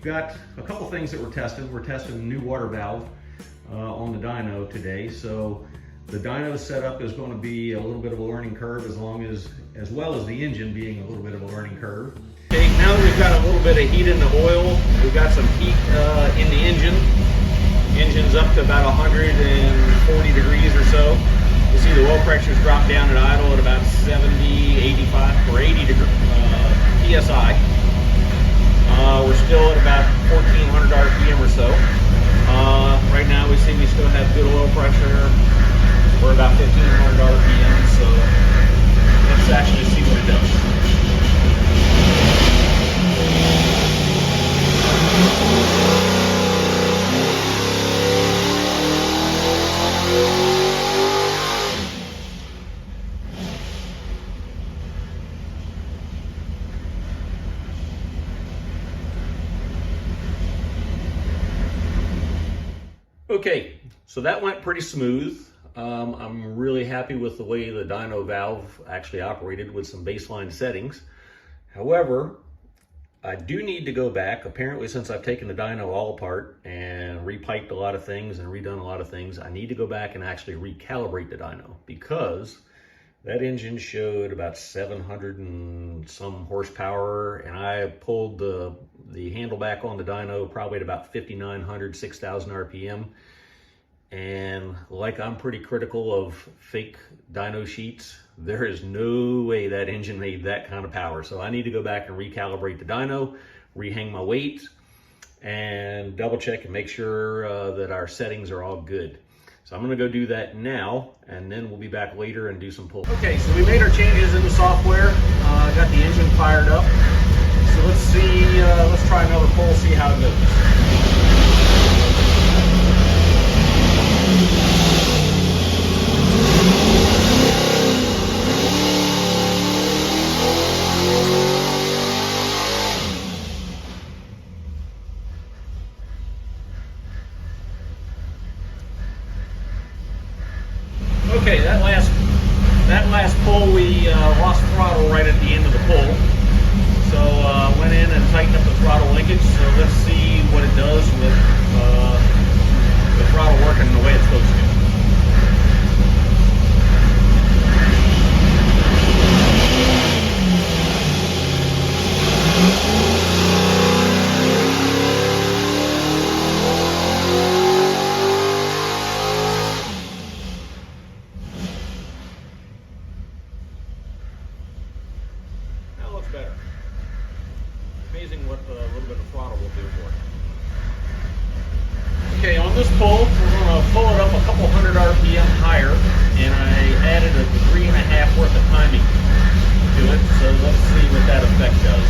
we've got a couple things that we're testing. We're testing a new water valve on the dyno today. So the dyno setup is going to be a little bit of a learning curve, as well as the engine being a little bit of a learning curve. Okay, now that we've got a little bit of heat in the oil, we've got some heat in the engine. Engine's up to about 140 degrees or so. You see the oil pressure's dropped down at idle at about 70, 85, or 80 PSI. We're still at about 1400 RPM or so. Right now we see we still have good oil pressure. We're about 1500 RPM, so let's actually see what it does. Okay, so that went pretty smooth. I'm really happy with the way the dyno valve actually operated with some baseline settings. However, I do need to go back. Apparently, since I've taken the dyno all apart and repiped a lot of things and redone a lot of things, I need to go back and actually recalibrate the dyno, because that engine showed about 700 and some horsepower, and I pulled the handle back on the dyno probably at about 5,900, 6,000 RPM. And like I'm pretty critical of fake dyno sheets, there is no way that engine made that kind of power. So I need to go back and recalibrate the dyno, rehang my weight, and double check and make sure that our settings are all good. So I'm gonna go do that now, and then we'll be back later and do some pull. Okay, so we made our changes in the software, got the engine fired up. So let's see, let's try another pull, see how it goes. Okay, that last pull we lost throttle right at the end of the pull. So went in and tightened up the throttle linkage. So let's see what it does with the throttle working the way it's supposed to. Better. Amazing what a little bit of throttle will do for it. Okay, on this pull, we're going to pull it up a couple hundred RPM higher, and I added 1.5 degrees worth of timing to it, so let's see what that effect does.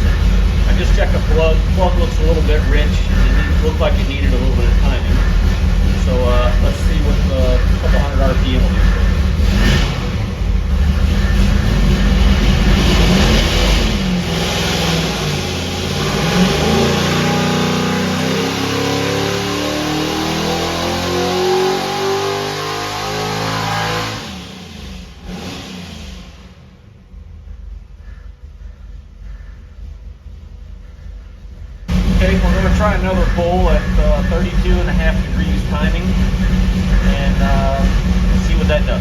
I just checked the plug. The plug looks a little bit rich, and it looked like it needed a little bit of timing. So let's see what a couple hundred RPM will do for it. Okay, we're going to try another pull at 32.5 degrees timing and see what that does.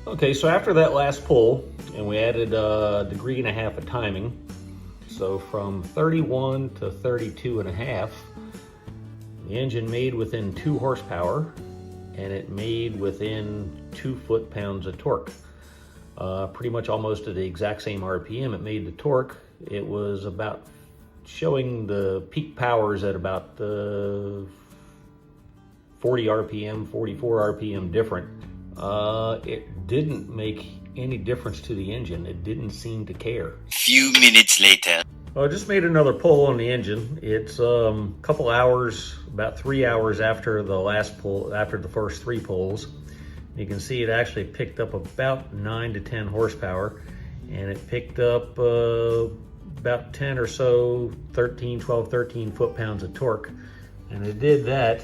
Okay, so after that last pull, and we added 1.5 degrees of timing, so from 31 to 32.5, the engine made within 2 horsepower, and it made within 2 foot-pounds of torque. Pretty much almost at the exact same RPM it made the torque. It was about showing the peak powers at about 40 RPM, 44 RPM different. It didn't make any difference to the engine. It didn't seem to care. Few minutes later. I just made another pull on the engine. It's a couple hours, about 3 hours after the last pull, after the first 3 pulls. You can see it actually picked up about 9 to 10 horsepower, and it picked up about 10 or so, 12, 13 foot-pounds of torque. And it did that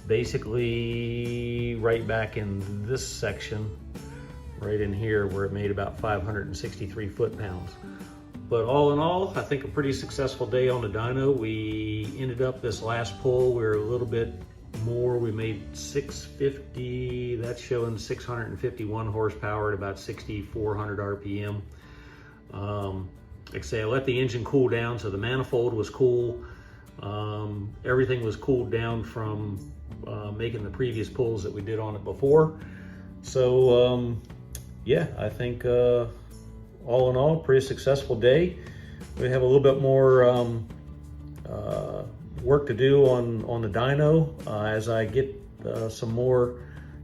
basically right back in this section, right in here, where it made about 563 foot-pounds. But all in all, I think a pretty successful day on the dyno. We ended up this last pull, we were a little bit more. We made 650, that's showing 651 horsepower at about 6,400 RPM. Like I say, I let the engine cool down, so the manifold was cool. Everything was cooled down from making the previous pulls that we did on it before. So yeah, I think all in all, pretty successful day. We have a little bit more work to do on the dyno as I get some more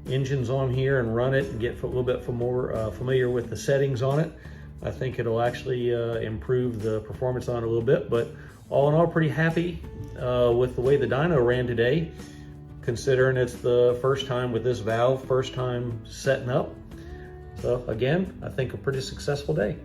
engines on here and run it and get a little bit more familiar with the settings on it. I think it'll actually improve the performance on it a little bit, but all in all, pretty happy with the way the dyno ran today, considering it's the first time with this valve, first time setting up. So again, I think a pretty successful day.